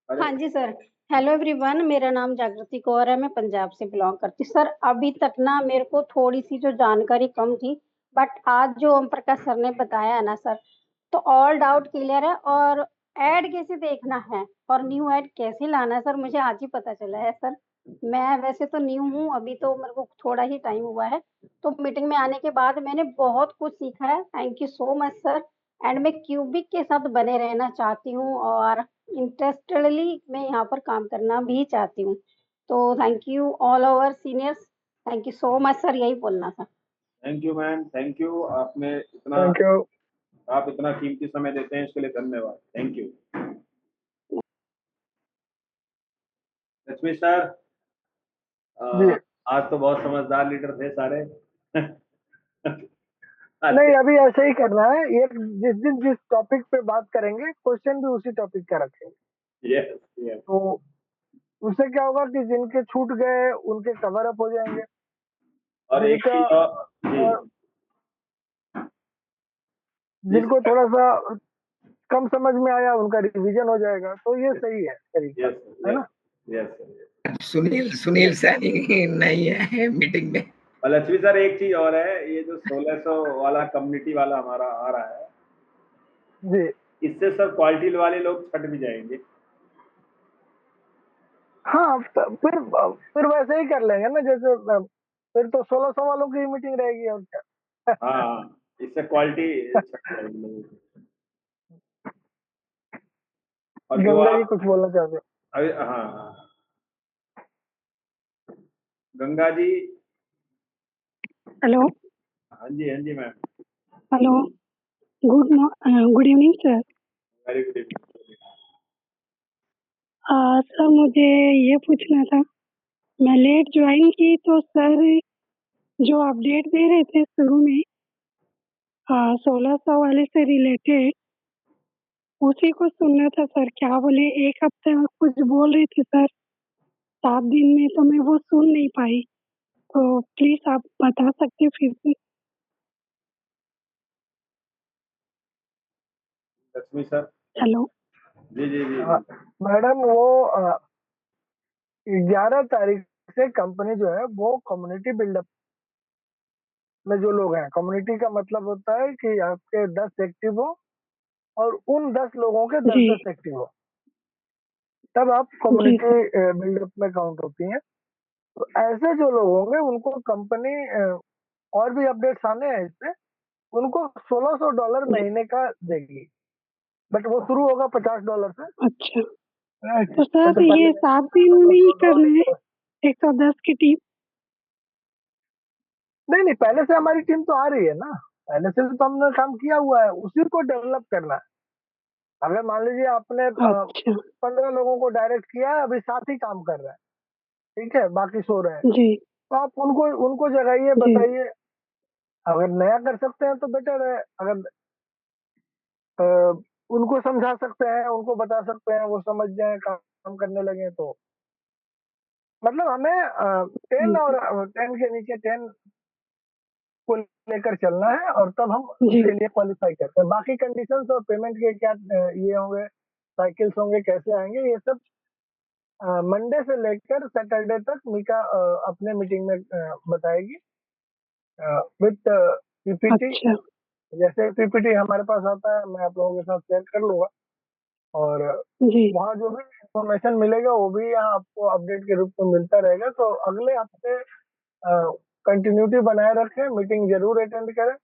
हाँ जी सर। हेलो एवरीवन, मेरा नाम जागृति कौर है, मैं पंजाब से बिलोंग करती हूँ। सर अभी तक ना मेरे को थोड़ी सी जो जानकारी कम थी, बट आज जो ओम प्रकाश सर ने बताया है ना सर, तो ऑल डाउट क्लियर है। और ऐड कैसे देखना है और न्यू ऐड कैसे लाना है सर, मुझे आज ही पता चला है सर। मैं वैसे तो न्यू हूँ, अभी तो मेरे को थोड़ा ही टाइम हुआ है, तो मीटिंग में आने के बाद मैंने बहुत कुछ सीखा है। Thank you so much sir. And मैं क्यूबिक के साथ बने रहना चाहती हूँ और इंटरेस्टेडली मैं यहाँ पर काम करना भी चाहती हूँ। तो thank you all over seniors, thank you so much sir, यही बोलना था। Thank you ma'am, thank you. Thank you. आप इतना कीमती समय देते हैं, इसके लिए धन्यवाद। Thank you. लक्ष्मी सर, जी आज तो बहुत समझदार लीडर थे सारे। नहीं, अच्छा। अभी ऐसे ही करना है। ये जिस दिन जिस टॉपिक पे बात करेंगे, क्वेश्चन भी उसी टॉपिक का रखेंगे। Yes yes. तो उससे क्या होगा कि जिनके छूट गए उनके कवर अप हो जाएंगे, और एक जिनका चीज और जी, अ, जी जिनको सर। थोड़ा सा कम समझ में आया उनका रिवीजन हो जाएगा, तो ये सही है तरीका, यस है यस ना। यस। सुनील सुनील सैनी नहीं है मीटिंग में। और लक्ष्मी सर, एक चीज और है, ये जो 1600 वाला कम्युनिटी वाला हमारा आ रहा है, जी इससे सर क्वालिटी वाले लोग छट भी जाएंगे। हाँ, फिर वैसे ही कर लेंगे ना, जैसे फिर तो 1600 वालों की मीटिंग रहेगी और क्या। हाँ, इससे क्वालिटी छट जाएगी लोगों की। और जो गंगा जी आप कुछ बोलना चाहते हैं? अभी, हाँ हाँ, गंगा जी। हेलो। हाँ जी ma'am. Hello. Good evening sir. Very good evening. Sir मुझे ये पूछना था, मैं लेट ज्वाइन की तो सर जो अपडेट दे रहे थे शुरू में 1600 वाले से रिलेटेड, उसी को सुनना था सर। क्या बोले, एक हफ्ते में कुछ बोल रहे थे सर, 7 दिन में तो मैं वो सुन नहीं पाई, तो प्लीज आप बता सकते हैं फिर से? लक्ष्मी सर। हेलो। जी जी जी हाँ, जी। मैडम वो 11 तारीख से कंपनी जो है वो कम्युनिटी बिल्डअप में जो लोग हैं, कम्युनिटी का मतलब होता है कि आपके 10 एक्टिव हो और उन 10 लोगों के जी 10-10 एक्टिव हो, तब आप जी कम्युनिटी सर। बिल्डअप में काउंट होती हैं। तो ऐसे जो लोग होंगे उनको कंपनी और भी अपडेट्स आने हैं इस पे, उनको $1600 महीने का देगी, बट वो शुरू होगा $50 से। अच्छा, राइट, तो तो सर ये पहले 7 दिन में ही करना है, 110 की टीम? नहीं, पहले से हमारी टीम तो आ रही है ना, पहले से तो हमने काम किया हुआ है, उसी को डेवलप करना है। अगर मान लीजिए आपने अच्छा, 15 लोगों को डायरेक्ट किया है, अभी 7 ही काम कर रहे हैं, ठीक है, बाकी सो रहे हैं, जी, तो आप उनको उनको जगाइए, जी, बताइए। अगर नया कर सकते हैं तो बेटर है, अगर अ, उनको समझा सकते हैं, उनको बता सकते हैं, वो समझ जाए, काम करने लगे, तो मतलब हमें 10 जी, और 10 के नीचे 10 को लेकर चलना है, और तब हम जी, उसके लिए क्वालिफाई करते हैं। बाकी कंडीशंस और पेमेंट के क्या ये होंगे, साइकिल्स होंगे, कैसे आएंगे, ये सब मंडे से लेकर सैटरडे तक मीका अपने मीटिंग में बताएगी विद पीपीटी। अच्छा, जैसे पीपीटी हमारे पास आता है, मैं आप लोगों के साथ शेयर कर लूंगा, और जी, वहाँ जो भी इंफॉर्मेशन मिलेगा वो भी यहाँ आपको अपडेट के रूप में मिलता रहेगा। तो अगले हफ्ते कंटिन्यूटी बनाए रखें, मीटिंग जरूर अटेंड करें।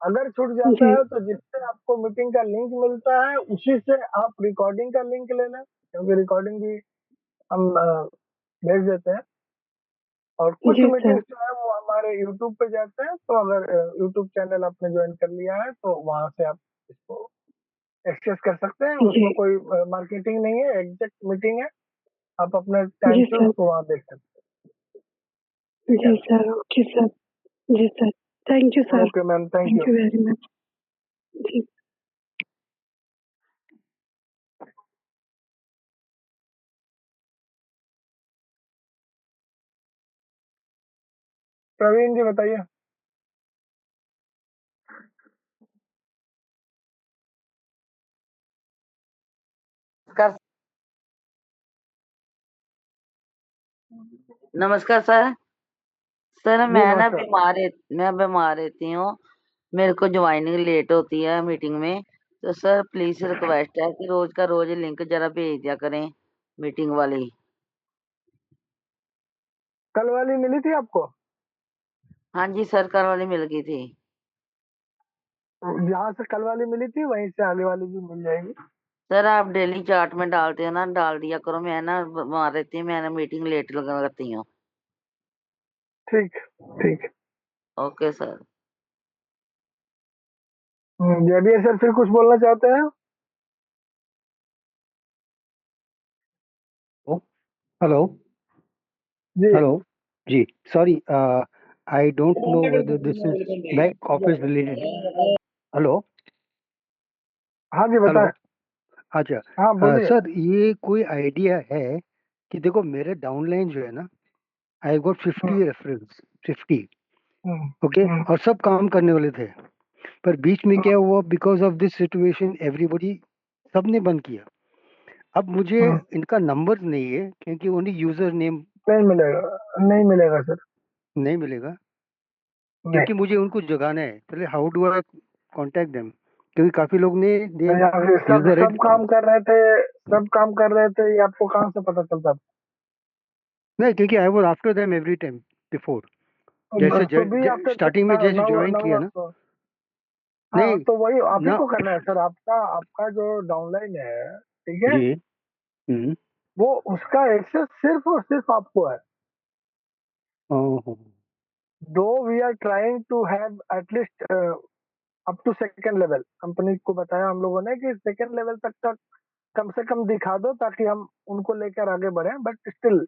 अगर छूट जाता जी, है तो जिससे आपको मीटिंग का लिंक मिलता है उसी से आप रिकॉर्डिंग का लिंक ले लें, क्योंकि रिकॉर्डिंग भी हम भेज देते हैं। और कुछ जी सर, मीटिंग्स जो है वो हमारे यूट्यूब पे जाते हैं, तो अगर यूट्यूब चैनल आपने ज्वाइन कर लिया है तो वहां से आप इसको एक्सेस कर सकते हैं। जी, उसमें कोई मार्केटिंग नहीं है, एग्जैक्ट मीटिंग है, आप अपने टाइम जी से सर, उसको वहां देख सकते जी सर, ओके सर, जी सर, थैंक यू हैं। Sir, okay ma'am, thank thank you. You very much. जी, प्रवीण जी बताइए। नमस्कार। नमस्कार सर। सर जी नमस्कार। मैं बीमार रहती हूँ। मेरे को ज्वाइनिंग लेट होती है मीटिंग में। तो सर प्लीज रिक्वेस्ट है कि रोज का रोज लिंक जरा भेज दिया करें मीटिंग वाली। कल वाली मिली थी आपको? हाँ जी सर, कल वाली मिल गई थी। जहाँ से कल वाली मिली थी वहीं से आगे वाली भी मिल जाएगी। सर आप डेली चार्ट में डालते हो ना, डाल दिया करो। मैं ना बीमार रहती हूँ, मैं ना मीटिंग लेट लगाती हूँ। ठीक, ठीक। Okay sir. जेबीए सर फिर कुछ बोलना चाहते हैं? हेलो जी। हेलो जी, sorry, I don't know whether this is back office related. Hello हाँ जी हेलो, बताएं। अच्छा, हाँ बोलिए। सर ये कोई आइडिया है कि देखो मेरे डाउनलाइन जो है ना, I got 50 reference, 50, hmm, okay, hmm, और सब काम करने वाले थे, पर बीच में क्या हुआ, because of this situation everybody, सबने बंद किया। अब मुझे हम्म। इनका नंबर नहीं है क्योंकि ओनली यूजर नेम नहीं मिलेगा, नहीं मिलेगा सर, नहीं मिलेगा, नहीं। क्योंकि मुझे उनको जगाना है। पहले how do eye contact them, क्योंकि काफी लोग ने दे नहीं, अभी सब यूजर सब काम कर रहे थे, सब काम कर रहे थे, ये आपको कहाँ से पता चलता? नहीं, क्योंकि I was after them every time before, जैसे तो भी आफ्टर स्टार्टिंग में जैसे ज्वाइन किया नंबर ना। तो, हाँ नहीं तो वही आप ही ना को करना है सर। आपका आपका जो डाउनलाइन है, ठीक है, जी, हम्म, वो उसका एक्सेस सिर्फ और सिर्फ आपको है। ओहो, दो we are trying to have at least up to second level, company को बताया हम लोगों ने कि सेकंड लेवल तक का कम से कम दिखा दो ताकि हम उनको लेकर आगे बढ़े, बट स्टिल,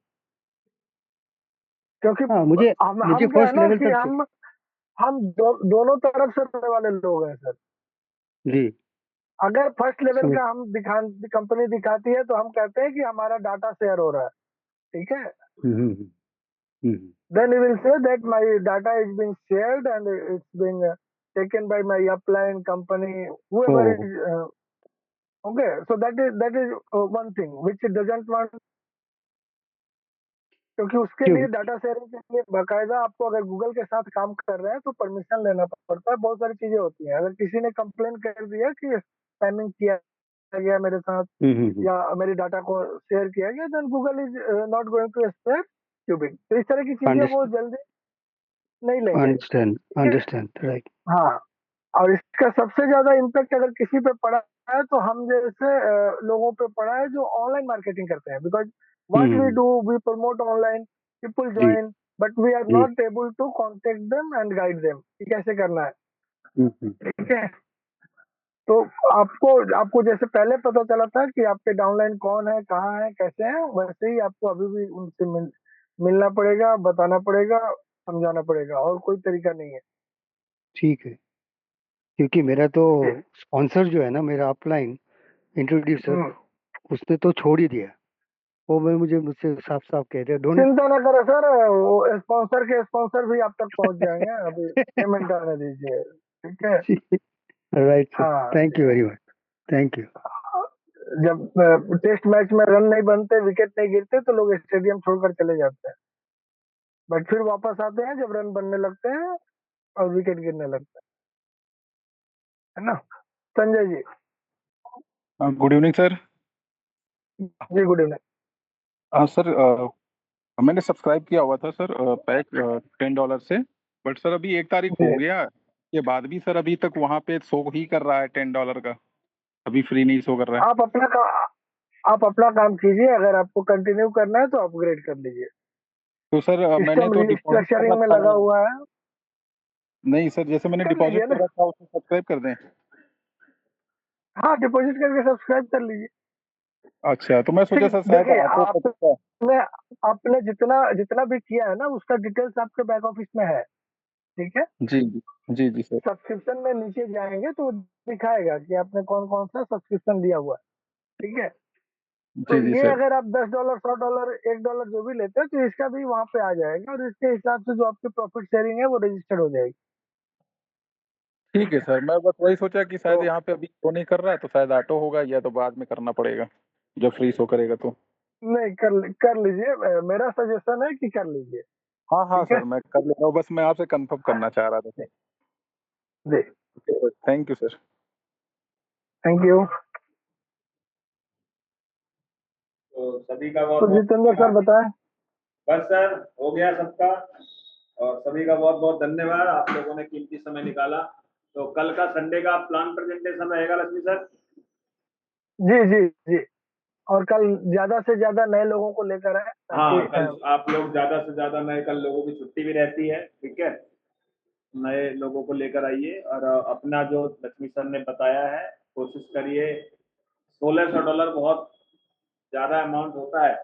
क्योंकि हाँ, मुझे हम क्या है फर्स्ट ना लेवल कि तक हम दोनों तरफ से रहने वाले लोग हैं सर। जी, अगर फर्स्ट लेवल समझ, का हम कंपनी दिखाती है तो हम कहते हैं कि हमारा डाटा शेयर हो रहा है, ठीक है। हम्म, हम्म, हम्म, Then you will say that my data is being shared and it's being taken by my upline company, whoever oh, is okay. So that is one thing which it doesn't want, क्योंकि उसके क्यों, लिए data sharing के लिए बाकायदा आपको, अगर Google के साथ काम कर रहे हैं तो परमिशन लेना पड़ता है, बहुत सारी चीजें होती हैं। अगर किसी ने कंप्लेन कर दिया कि स्पैमिंग किया गया मेरे साथ हम्म, या मेरी डाटा को शेयर किया गया, then Google is not going to spare cubic. तो इस तरह की चीजें वो जल्दी नहीं लेंगे। अंडरस्टैंड ठीक है? Understand right. हाँ, और इसका सबसे ज्यादा इम्पैक्ट अगर किसी पे पड़ा है तो हम जैसे लोगों पे पड़ा है जो ऑनलाइन मार्केटिंग करते हैं। Because what we hmm. Do, we promote online, people जी ज्वाइन, बट वी आर जी। Not able to contact them and guide them कि कैसे करना है। हम्म। ठीक है? तो आपको आपको जैसे पहले पता चला था कि आपके डाउनलाइन कौन है, कहाँ है, कैसे हैं, वैसे ही आपको अभी भी उनसे मिलना पड़ेगा, बताना पड़ेगा, समझाना पड़ेगा, और कोई तरीका नहीं है। ठीक है, क्योंकि मेरा तो जी। स्पॉन्सर जो है ना, मेरा अपलाइन इंट्रोड्यूसर, हम्म। उसने तो छोड़ ही दिया। वो मैं मुझसे साफ साफ कह रहे डोंट। चिंता ना करो सर, वो स्पॉन्सर के स्पॉन्सर भी आप तक पहुंच जाएंगे, अभी पेमेंट आने दीजिए। ठीक है? राइट सर, हाँ। Thank you very much, thank you. जब टेस्ट मैच में रन नहीं बनते, विकेट नहीं गिरते, तो लोग स्टेडियम छोड़कर चले जाते हैं, बट फिर वापस आते हैं जब रन बनने लगते हैं और विकेट गिरने लगते हैं। है ना Sanjay ji? Good evening sir. जी गुड इवनिंग। सर मैंने सब्सक्राइब किया हुआ था सर, पैक $10 से। बट सर अभी 1 तारीख हो जी, गया के बाद भी सर अभी तक वहाँ पे शो ही कर रहा है $10 का, अभी फ्री नहीं शो कर रहा है। आप अपना काम कीजिए, अगर आपको कंटिन्यू करना है तो अपग्रेड कर लीजिए। तो सर मैंने सिस्टम तो डिपॉजिट कर रीस्ट्रक्चरिंग में रखा लगा है। हुआ है। नहीं सर, जैसे मैंने कर डिपॉजिट लीजिए ना। कर रखा है उसे सब्सक्राइब कर दें। हाँ, डिपॉजिट करके सब्सक्राइब कर लीजिए। अच्छा, तो मैं सोचा ठीक, सर शायद देखिए ऑटो कट। आपने आपने जितना जितना भी किया है ना, उसका डिटेल्स आपके बैक ऑफिस में है। ठीक है? जी जी जी जी सर। सब्सक्रिप्शन में नीचे जाएंगे तो दिखाएगा कि आपने कौन कौन सा सब्सक्रिप्शन दिया हुआ है। ठीक है? तो जी जी ये सर। अगर आप $10, $100, $1 जो भी लेते हैं, तो इसका भी वहां पे आ जाएगा, और इसके हिसाब से जो आपकी प्रॉफिट शेयरिंग है वो रजिस्टर्ड हो जाएगी। ठीक है सर, मैं बस वही सोचा कि शायद तो यहाँ पे अभी शो नहीं कर रहा है तो शायद ऑटो होगा, या तो बाद में करना पड़ेगा जब फ्री शो करेगा तो। नहीं, कर लीजिए, मेरा सजेशन है कि कर लीजिए। हाँ हाँ ठीक है? सर, मैं कर लेता हूँ, बस मैं आपसे कंफर्म करना चाह रहा था। जी, thank you sir. Thank you. तो सभी का बहुत तो बहुत जितेंद्र सर बताएं। बस सर हो गया सबका, और सभी का बहुत बहुत धन्यवाद, आप लोगों ने कीमती समय निकाला। तो कल का संडे का प्लान प्रेजेंटेशन रहेगा लक्ष्मी सर। जी जी जी, और कल ज्यादा से ज्यादा नए लोगों को लेकर आए, ताकि हाँ, कल आप लोग ज्यादा से ज्यादा नए, कल लोगों की छुट्टी भी रहती है, ठीक है, नए लोगों को लेकर आइए, और अपना जो लक्ष्मी सर ने बताया है कोशिश करिए। $1600 बहुत ज्यादा अमाउंट होता है,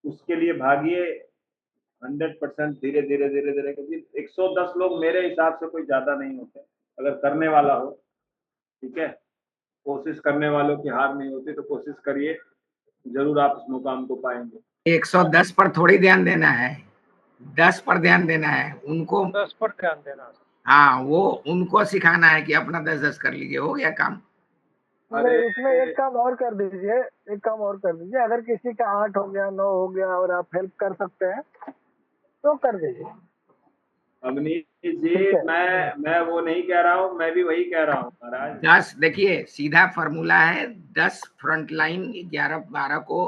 उसके लिए भागिए 100%, धीरे धीरे धीरे धीरे, क्योंकि 110 लोग मेरे हिसाब से कोई ज्यादा नहीं होते अगर करने वाला हो। ठीक है? कोशिश करने वालों की हार नहीं होती, तो कोशिश करिए, जरूर आप इस मुकाम को पाएंगे। 110 पर थोड़ी ध्यान देना है, 10 पर ध्यान देना है उनको। 10 पर ध्यान देना। हाँ, वो उनको सिखाना है कि अपना 10-10 कर लीजिए, हो गया काम। नहीं, इसमें एक काम और कर दीजिए, एक काम और कर दीजिए, अगर किसी का 8 हो गया, 9 हो गया, और आप हेल्प कर सकते हैं तो कर दीजिए। अवनीश जी, ठीक है? मैं वो नहीं कह रहा हूँ, मैं भी वही कह रहा हूँ महाराज। 10 देखिए सीधा फॉर्मूला है, 10 फ्रंट लाइन, 11-12 को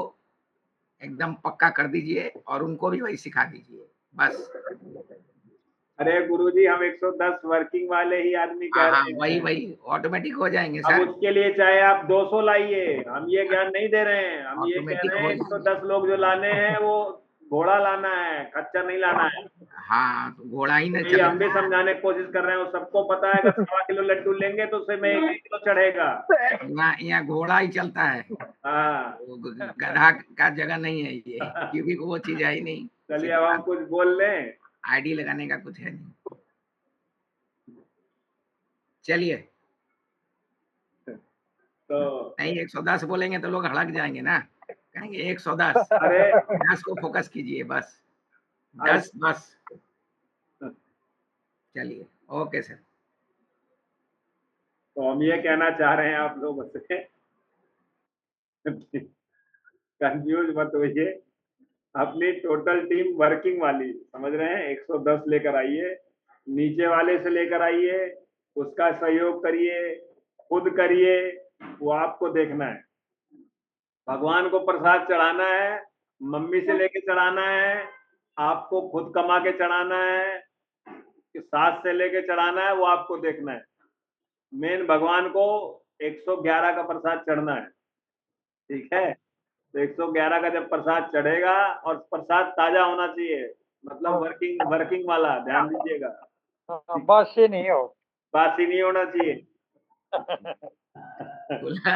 एकदम पक्का कर दीजिए और उनको भी वही सिखा दीजिए बस। अरे गुरुजी, हम 110 वर्किंग वाले ही आदमी कह हाँ हाँ, रहे वही हैं। वही ऑटोमेटिक हो जाएंगे अब सर, उसके लिए चाहे आप 200 लाइए, हम ये ज्ञान नहीं दे रहे हैं, हम ये कह ऑटोमेटिक रहे हो हैं जाएंगे। 110 लोग जो लाने हैं वो घोड़ा लाना है, खच्चर नहीं लाना है। हाँ, तो घोड़ा ही न तो ये हम भी चलेगा। समझाने की कोशिश कर रहे हैं, वो सबको पता है, अगर 1.25 किलो लड्डू लेंगे तो उसमें 1 किलो चढ़ेगा। यहाँ घोड़ा ही चलता है, हाँ। वो गधा का जगह नहीं है ये, क्योंकि वो चीज है ही नहीं। चलिए, अब हम कुछ बोल लें। आईडी लगाने का कुछ है नहीं। चलिए, तो नहीं 110 बोलेंगे तो लोग हड़क जाएंगे ना, कहेंगे 110, अरे 10 को फोकस कीजिए बस, 10 बस। चलिए, ओके सर। तो हम ये कहना चाह रहे हैं आप लोगों से, कंफ्यूज मत होइए, अपनी टोटल टीम वर्किंग वाली समझ रहे हैं, 110 लेकर आइए, नीचे वाले से लेकर आइए, उसका सहयोग करिए, खुद करिए, वो आपको देखना है। भगवान को प्रसाद चढ़ाना है, मम्मी से लेके चढ़ाना है, आपको खुद कमा के चढ़ाना है, कि सास से लेके चढ़ाना है, वो आपको देखना है। मेन भगवान को 111 का प्रसाद चढ़ना है, ठीक है। तो 111 का जब प्रसाद चढ़ेगा, और प्रसाद ताजा होना चाहिए, मतलब वर्किंग वर्किंग वाला, ध्यान दीजिएगा, हाँ, बासी नहीं हो। बासी नहीं होना चाहिए। बोला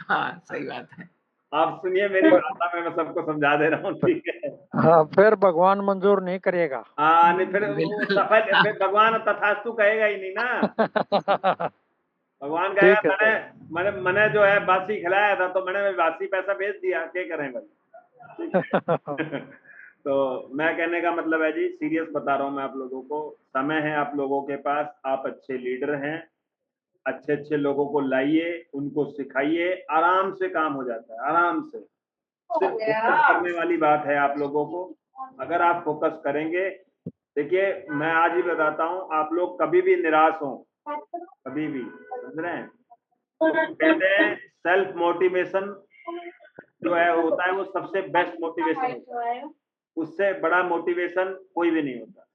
हाँ सही बात है। आप सुनिए मेरी भाषा में, मैं सबको समझा दे रहा हूँ, ठीक है। हाँ, फिर भगवान मंजूर नहीं करेगा। हाँ, नहीं फिर वो बिल्कुल सफल, फिर भगवान तथास्तु कहेगा ही नहीं ना। भगवान कहेगा ठीक है मैंने सर। मैंने मैंने जो है बासी खिलाया था, तो मैंने बासी पैसा भेज दिया, क्या करें भाई, ठीक है। तो मैं कहने का मतलब है जी, सीरियस बता रहा हूँ मैं आप लोगों को, समय है आप लोगों के पास, आप अच्छे लीडर हैं, अच्छे अच्छे लोगों को लाइए, उनको सिखाइए, आराम से काम हो जाता है, आराम से। सिर्फ फोकस करने वाली बात है आप लोगों को, अगर आप फोकस करेंगे। देखिए मैं आज ही बताता हूँ, आप लोग कभी भी निराश हो, कभी भी, समझ रहे हैं, तो कहते हैं सेल्फ मोटिवेशन जो है होता है, वो सबसे बेस्ट मोटिवेशन होता है, उससे बड़ा मोटिवेशन कोई भी नहीं होता।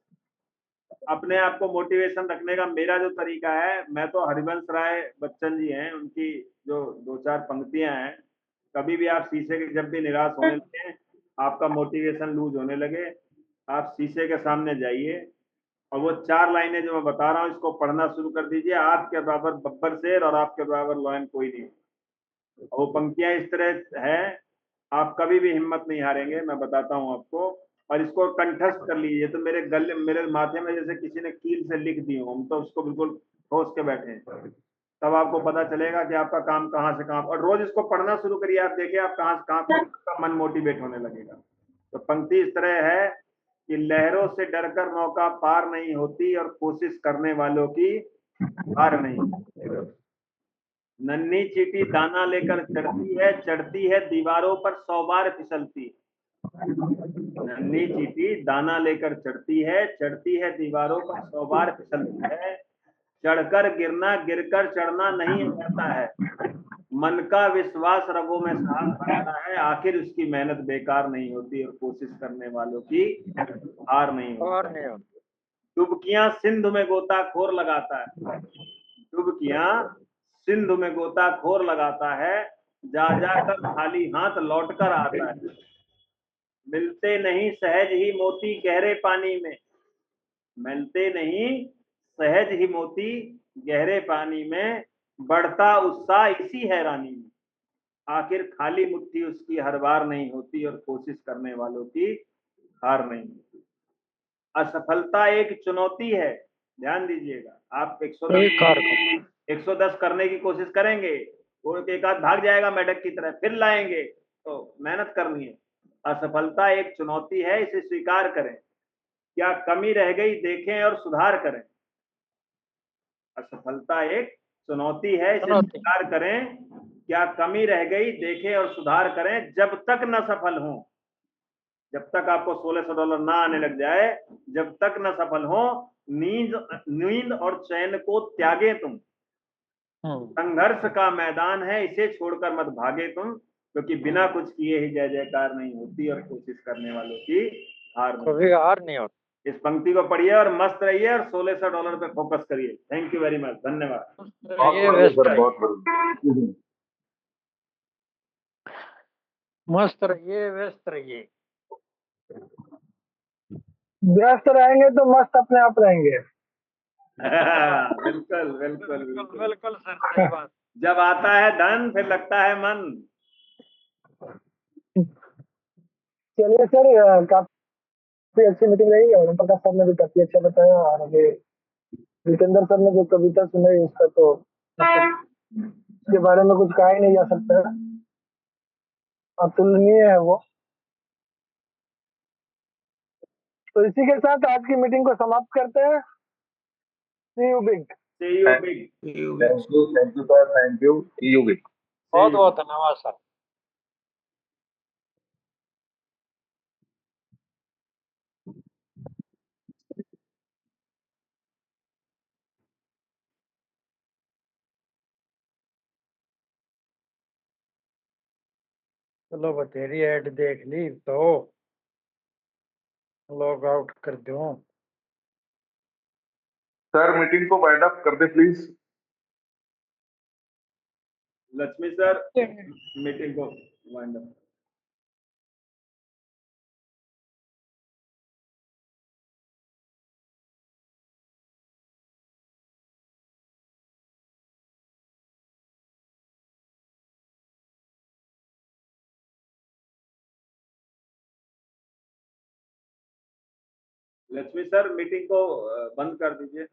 अपने आप को मोटिवेशन रखने का मेरा जो तरीका है, मैं तो हरिवंश राय बच्चन जी हैं, उनकी जो दो चार पंक्तियां हैं, कभी भी आप शीशे के, जब भी निराश होने लगे, आपका मोटिवेशन लूज होने लगे, आप शीशे के सामने जाइए, और वो 4 लाइनें जो मैं बता रहा हूँ, इसको पढ़ना शुरू कर दीजिए। आपके बराबर बब्बर शेर और आपके बराबर लॉयन कोई नहीं। वो पंक्तियां इस तरह है, आप कभी भी हिम्मत नहीं हारेंगे, मैं बताता हूँ आपको। और इसको कंठस्थ कर लीजिए, तो मेरे गले, मेरे माथे में जैसे किसी ने कील से लिख दी हो, हम तो उसको बिल्कुल ठोस के बैठे हैं। तब आपको पता चलेगा कि आपका काम कहाँ से कहाँ, और रोज इसको पढ़ना शुरू करिए, आप देखिए आप कहाँ से कहाँ आपका मन मोटिवेट होने लगेगा। तो पंक्ति इस तरह है कि लहरों से डरकर नौका पार नहीं होती, और कोशिश करने वालों की हार नहीं। नन्ही चींटी दाना लेकर चढ़ती है दीवारों पर 100 बार फिसलती। नन्ही चींटी दाना लेकर चढ़ती है दीवारों पर 100 बार फिसलती है। चढ़कर गिरना, गिरकर चढ़ना नहीं रहता है। मन का विश्वास रगों में साहस भरता है, आखिर उसकी मेहनत बेकार नहीं होती, और कोशिश करने वालों की हार नहीं और होती। नहीं हो। डुबकियां सिंधु में गोताखोर लगाता है, डुबकियां सिंधु में गोताखोर लगाता है, जा जाकर खाली हाथ लौट कर आता है। मिलते नहीं सहज ही मोती गहरे पानी में, मिलते नहीं सहज ही मोती गहरे पानी में, बढ़ता उत्साह इसी हैरानी में, आखिर खाली मुट्ठी उसकी हर बार नहीं होती, और कोशिश करने वालों की हार नहीं होती। असफलता एक चुनौती है, ध्यान दीजिएगा, आप 110 करने की कोशिश करेंगे, वो एक आध भाग जाएगा मेढक की तरह, फिर लाएंगे, तो मेहनत करनी है। असफलता एक चुनौती है, इसे स्वीकार करें, क्या कमी रह गई देखें और सुधार करें। असफलता एक चुनौती है, इसे स्वीकार करें, क्या कमी रह गई देखें और सुधार करें, जब तक न सफल हो, जब तक आपको $1600 ना आने लग जाए, जब तक न सफल हो, नींद नींद और चैन को त्यागे तुम। संघर्ष का मैदान है, इसे छोड़कर मत भागे तुम, क्योंकि बिना कुछ किए ही जय जयकार नहीं होती, और कोशिश करने वालों की हार नहीं। कभी हार नहीं होती। इस पंक्ति को पढ़िए और मस्त रहिए, और $1600 पे फोकस करिए। थैंक यू वेरी मच, धन्यवाद। ये व्यस्त रहिए, बहुत बढ़िया। मस्त रहिए, व्यस्त रहिए। व्यस्त रहेंगे तो मस्त अपने आप रहेंगे। बिल्कुल बिल्कुल बिल्कुल बिल्कुल। बिल्कुल सर, सही बात। जब आता है धन, फिर लगता है मन। चलिए सर, काफी अच्छी मीटिंग रही, और ओम प्रकाश सर ने भी काफी अच्छा बताया, और अभी जितेंद्र सर ने जो कविता सुनाई, उसका तो मतलब उसके बारे में कुछ कहा ही नहीं जा सकता है, अतुलनीय है वो। तो इसी के साथ आज की मीटिंग को समाप्त करते हैं। See you big. See you big. Thank you sir, thank you, you भी। बहुत बहुत धन्यवाद सर। चलो बतेरी ऐड देख ली तो लॉग आउट कर दो। सर मीटिंग को वाइंड अप कर दे प्लीज। लक्ष्मी सर मीटिंग को wind up. Lakshmi sir meeting को बंद कर दीजिए।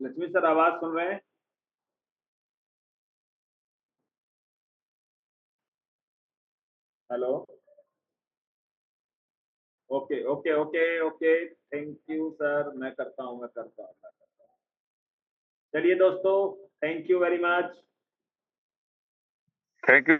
लक्ष्मी सर आवाज सुन रहे हैं? Hello. Okay okay okay okay, thank you sir, मैं करता हूँ। चलिए दोस्तों, thank you very much. Thank you